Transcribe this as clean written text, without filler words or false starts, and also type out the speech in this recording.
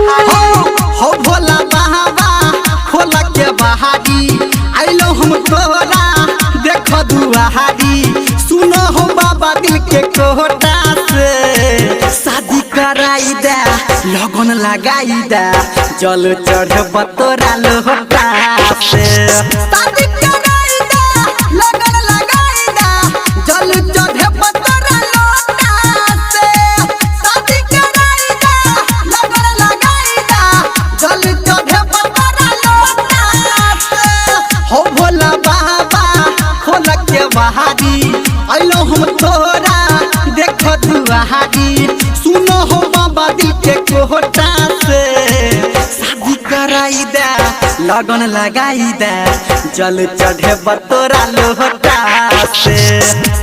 हो भोला बाबा खोला के बहारी आइलो हम तोरा देखो दुआहारी सुनो हो बाबा दिल के कोटा से शादी कराई दे लगन लगाई दे जल चढ़ब तोरा लोटा से शादी कराई दे लगन लगाई दे जल चढ़ब तोरा लोटा से शादी कराई दे लगन लगाई दे जल चढ़ब तोरा लोटा से हो भोला बाबा खोला के बहारी आइलो हम तोरा देखो दुआहारी सुनो हो बाबा दिल के कोटा से शादी कराई दे लगन लगाई दे जल चढ़े तोरा लोटा से।